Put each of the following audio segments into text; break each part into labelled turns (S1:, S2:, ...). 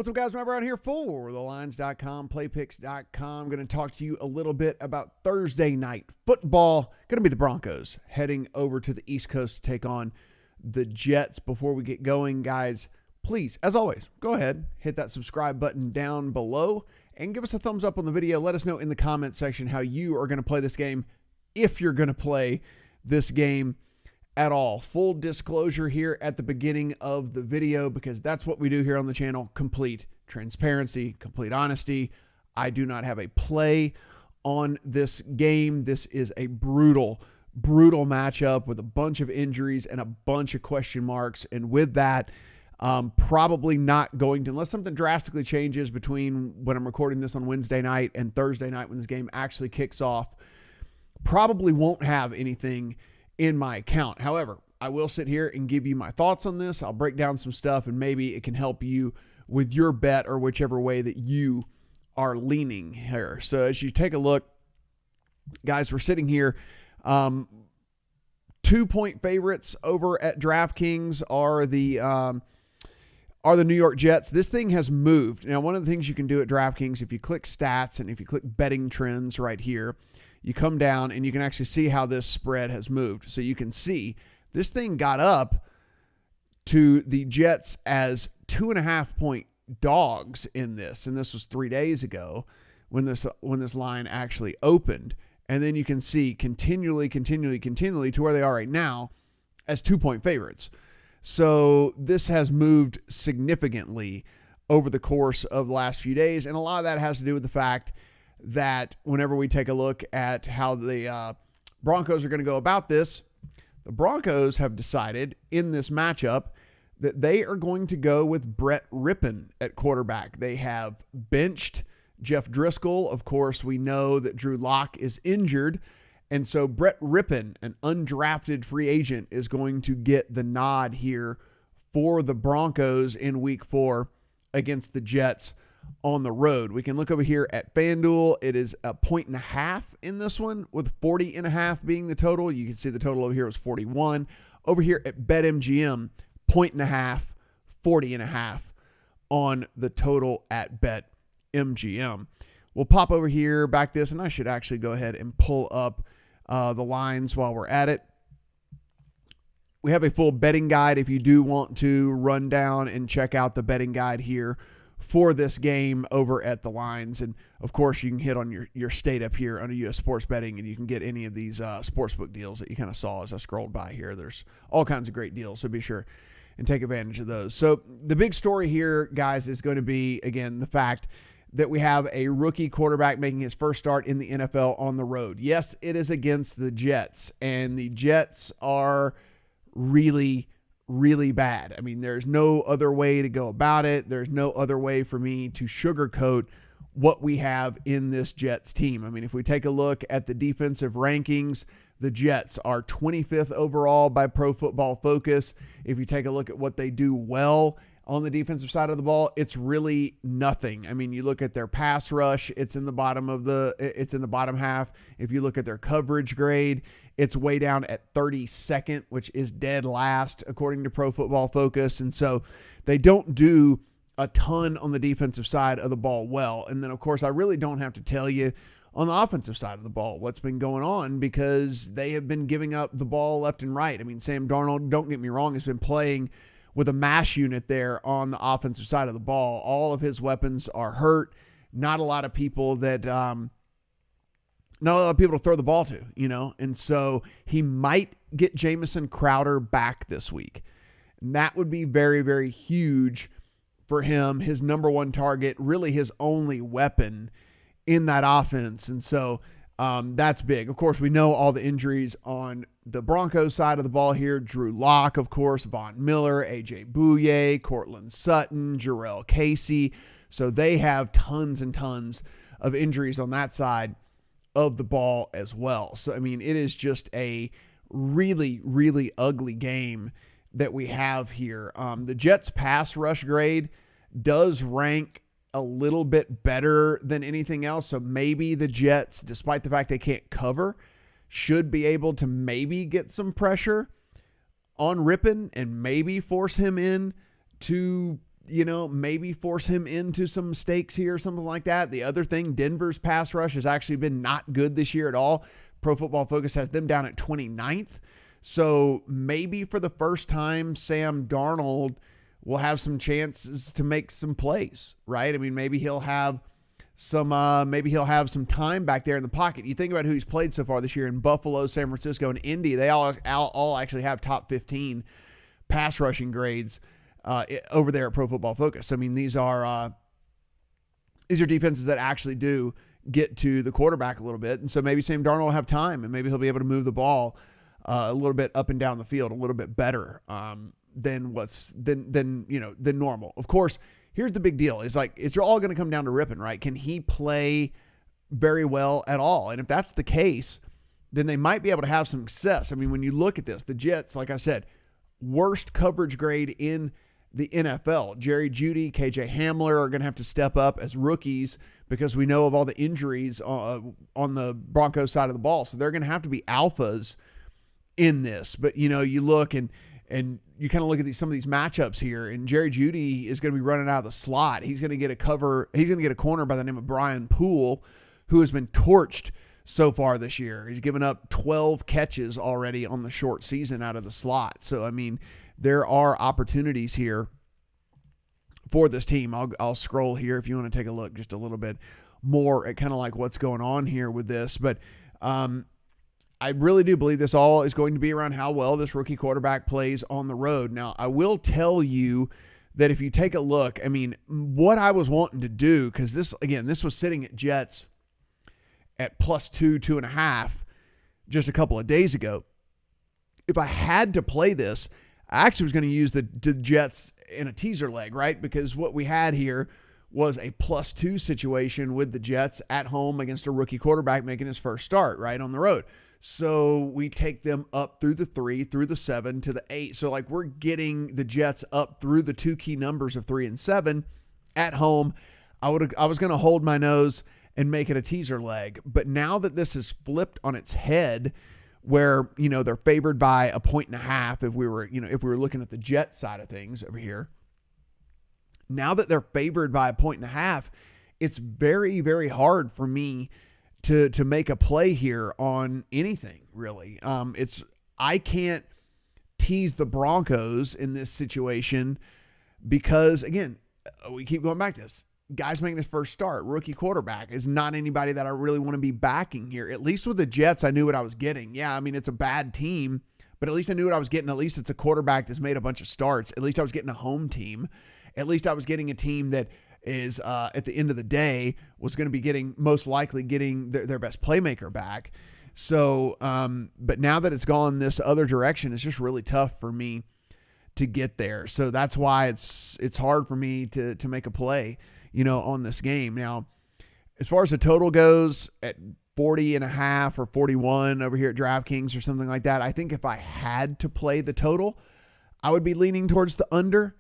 S1: What's up, guys? Remember, out here for thelines.com, playpicks.com. I'm going to talk to you a little bit about Thursday night football. Going to be the Broncos heading over to the East Coast to take on the Jets. Before we get going, guys, please, as always, go ahead, hit that subscribe button down below and give us a thumbs up on the video. Let us know in the comment section how you are going to play this game, if you're going to play this game at all. Full disclosure here at the beginning of the video, because that's what we do here on the channel. Complete transparency, complete honesty. I do not have a play on this game. This is a brutal matchup with a bunch of injuries and a bunch of question marks. And with that, probably not going to, unless something drastically changes between when I'm recording this on Wednesday night and Thursday night when this game actually kicks off, probably won't have anything in my account. However, I will sit here and give you my thoughts on this. I'll break down some stuff and maybe it can help you with your bet or whichever way that you are leaning here. So as you take a look, guys, we're sitting here. 2-point favorites over at DraftKings are the New York Jets. This thing has moved. Now, one of the things you can do at DraftKings, if you click stats and if you click betting trends right here, you come down and you can actually see how this spread has moved. So you can see this thing got up to the Jets as 2.5-point dogs in this. And this was 3 days ago when this line actually opened. And then you can see continually to where they are right now as 2-point favorites. So this has moved significantly over the course of the last few days. And a lot of that has to do with the fact that whenever we take a look at how the Broncos are going to go about this, the Broncos have decided in this matchup that they are going to go with Brett Rypien at quarterback. They have benched Jeff Driscoll. Of course, we know that Drew Lock is injured. And so Brett Rypien, an undrafted free agent, is going to get the nod here for the Broncos in week 4 against the Jets on the road. We can look over here at FanDuel. It is 1.5 in this one, with 40.5 being the total. You can see the total over here was 41. Over here at BetMGM, 1.5, 40.5 on the total at BetMGM. We'll pop over here back this, and I should actually go ahead and pull up the lines while we're at it. We have a full betting guide if you do want to run down and check out the betting guide here for this game over at the lines. And of course, you can hit on your state up here under U.S. sports betting, and you can get any of these sportsbook deals that you kind of saw as I scrolled by here. There's all kinds of great deals, so be sure and take advantage of those. So the big story here, guys, is going to be, again, the fact that we have a rookie quarterback making his first start in the NFL on the road. Yes, it is against the Jets, and the Jets are really bad. I mean, there's no other way to go about it. There's no other way for me to sugarcoat what we have in this Jets team. I mean, if we take a look at the defensive rankings, the Jets are 25th overall by Pro Football Focus. If you take a look at what they do well on the defensive side of the ball, it's really nothing. I mean, you look at their pass rush, it's in the bottom half. If you look at their coverage grade, it's way down at 32nd, which is dead last according to Pro Football Focus. And so they don't do a ton on the defensive side of the ball well. And then, of course, I really don't have to tell you on the offensive side of the ball what's been going on, because they have been giving up the ball left and right. I mean, Sam Darnold, don't get me wrong, has been playing with a mash unit there on the offensive side of the ball. All of his weapons are hurt. Not a lot of people to throw the ball to, and so he might get Jamison Crowder back this week. And that would be very, very huge for him, his number one target, really his only weapon in that offense. And so that's big. Of course, we know all the injuries on the Broncos side of the ball here. Drew Lock, of course, Von Miller, A.J. Bouye, Cortland Sutton, Jarrell Casey. So they have tons and tons of injuries on that side of the ball as well. So, I mean, it is just a really, really ugly game that we have here. The Jets pass rush grade does rank a little bit better than anything else. So maybe the Jets, despite the fact they can't cover, should be able to maybe get some pressure on Rypien and maybe force him in to maybe force him into some mistakes here or something like that. The other thing, Denver's pass rush has actually been not good this year at all. Pro Football Focus has them down at 29th. So maybe for the first time, Sam Darnold will have some chances to make some plays, right? I mean, maybe he'll have some time back there in the pocket. You think about who he's played so far this year in Buffalo, San Francisco, and Indy. They all actually have top 15 pass rushing grades over there at Pro Football Focus. I mean, these are defenses that actually do get to the quarterback a little bit. And so maybe Sam Darnold will have time, and maybe he'll be able to move the ball a little bit up and down the field a little bit better than normal. Of course, here's the big deal. It's all going to come down to Rypien, right? Can he play very well at all? And if that's the case, then they might be able to have some success. I mean, when you look at this, the Jets, like I said, worst coverage grade in the NFL. Jerry Jeudy, KJ Hamler are going to have to step up as rookies because we know of all the injuries on the Broncos side of the ball. So they're going to have to be alphas in this. But, you look and you kind of look at some of these matchups here, and Jerry Jeudy is going to be running out of the slot. He's going to get a corner by the name of Brian Poole, who has been torched so far this year. He's given up 12 catches already on the short season out of the slot. So, I mean, there are opportunities here for this team. I'll scroll here if you want to take a look just a little bit more at kind of like what's going on here with this. But I really do believe this all is going to be around how well this rookie quarterback plays on the road. Now, I will tell you that if you take a look, I mean, what I was wanting to do, because this was sitting at Jets at +2, 2.5 just a couple of days ago. If I had to play this, I actually was going to use the Jets in a teaser leg, right? Because what we had here was a +2 situation with the Jets at home against a rookie quarterback making his first start, right, on the road. So we take them up through the 3, through the 7 to the 8. So we're getting the Jets up through the two key numbers of 3 and 7 at home. I was going to hold my nose and make it a teaser leg. But now that this is flipped on its head, where, they're favored by 1.5 if we were looking at the Jet side of things over here. Now that they're favored by 1.5, it's very, very hard for me to make a play here on anything, really. I can't tease the Broncos in this situation because, again, we keep going back to this. Guy's making his first start. Rookie quarterback is not anybody that I really want to be backing here. At least with the Jets, I knew what I was getting. Yeah, I mean, it's a bad team, but at least I knew what I was getting. At least it's a quarterback that's made a bunch of starts. At least I was getting a home team. At least I was getting a team that is, at the end of the day, was going to be most likely getting their best playmaker back. So, but now that it's gone this other direction, it's just really tough for me to get there. So that's why it's hard for me to make a play, on this game. Now, as far as the total goes at 40.5 or 41 over here at DraftKings or something like that, I think if I had to play the total, I would be leaning towards the under,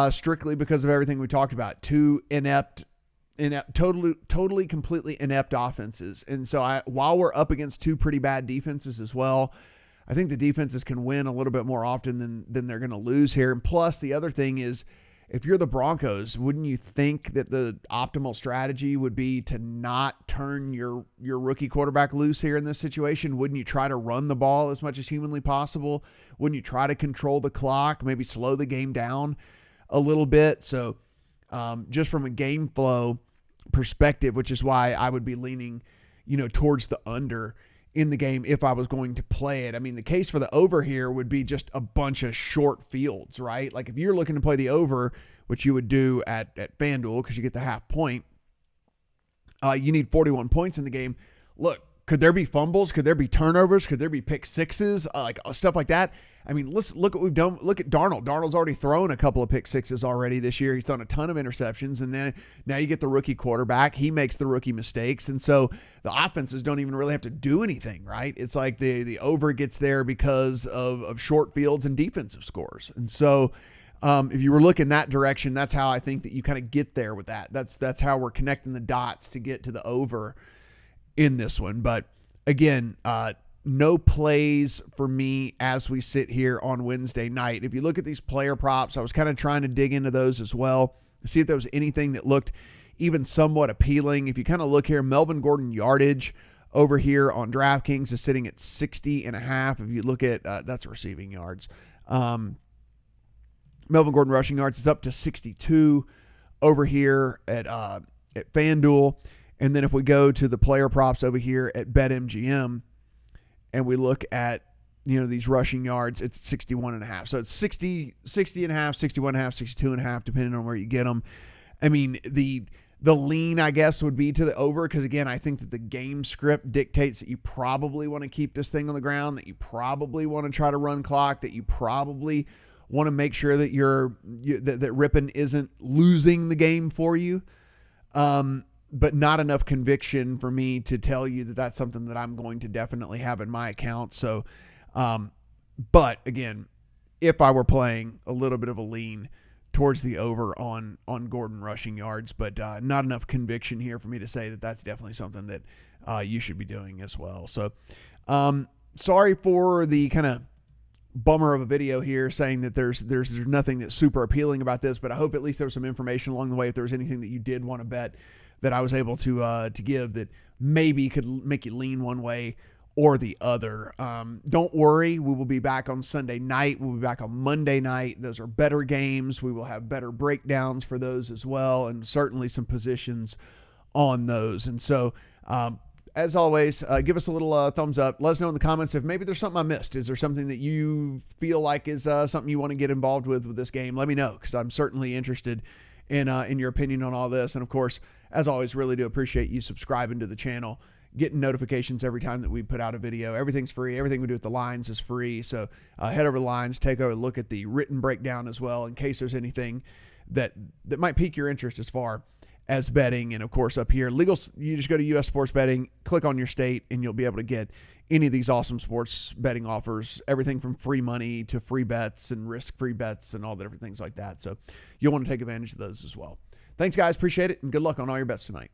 S1: strictly because of everything we talked about. Two totally, completely inept offenses. And so while we're up against two pretty bad defenses as well, I think the defenses can win a little bit more often than they're going to lose here. And plus, the other thing is, if you're the Broncos, wouldn't you think that the optimal strategy would be to not turn your rookie quarterback loose here in this situation? Wouldn't you try to run the ball as much as humanly possible? Wouldn't you try to control the clock, maybe slow the game down a little bit? So just from a game flow perspective, which is why I would be leaning, towards the under in the game if I was going to play it. I mean, the case for the over here would be just a bunch of short fields, right? Like if you're looking to play the over, which you would do at FanDuel because you get the half point, you need 41 points in the game. Look, could there be fumbles? Could there be turnovers? Could there be pick sixes? Stuff like that. I mean, let's look at what we've done. Look at Darnold. Darnold's already thrown a couple of pick sixes already this year. He's thrown a ton of interceptions. And then now you get the rookie quarterback. He makes the rookie mistakes. And so the offenses don't even really have to do anything, right? It's like the over gets there because of short fields and defensive scores. And so if you were looking that direction, that's how I think that you kind of get there with that. That's how we're connecting the dots to get to the over in this one. But again, no plays for me as we sit here on Wednesday night. If you look at these player props, I was kind of trying to dig into those as well, see if there was anything that looked even somewhat appealing. If you kind of look here, Melvin Gordon yardage over here on DraftKings is sitting at 60.5. If you look at, that's receiving yards. Melvin Gordon rushing yards is up to 62 over here at FanDuel. And then if we go to the player props over here at BetMGM and we look at, these rushing yards, it's 61.5. So it's 60.5, 61.5, 62.5, depending on where you get them. I mean, the lean, I guess, would be to the over, because again, I think that the game script dictates that you probably want to keep this thing on the ground, that you probably want to try to run clock, that you probably want to make sure that that Rypien isn't losing the game for you. But not enough conviction for me to tell you that that's something that I'm going to definitely have in my account. So, but again, if I were playing, a little bit of a lean towards the over on Gordon rushing yards, but not enough conviction here for me to say that that's definitely something that you should be doing as well. So, sorry for the kind of bummer of a video here saying that there's nothing that's super appealing about this, but I hope at least there was some information along the way. If there was anything that you did want to bet that I was able to give that maybe could make you lean one way or the other. Don't worry, we will be back on Sunday night. We'll be back on Monday night. Those are better games. We will have better breakdowns for those as well, and certainly some positions on those. And so, as always, give us a little thumbs up. Let us know in the comments if maybe there's something I missed. Is there something that you feel like is something you want to get involved with this game? Let me know, because I'm certainly interested in your opinion on all this. And of course, as always, really do appreciate you subscribing to the channel, getting notifications every time that we put out a video. Everything's free. Everything we do with the lines is free. So head over to the lines, take a look at the written breakdown as well, in case there's anything that might pique your interest as far as betting. And of course, up here, legal, you just go to US Sports Betting, click on your state, and you'll be able to get any of these awesome sports betting offers, everything from free money to free bets and risk-free bets and all the different things like that. So you'll want to take advantage of those as well. Thanks, guys. Appreciate it, and good luck on all your bets tonight.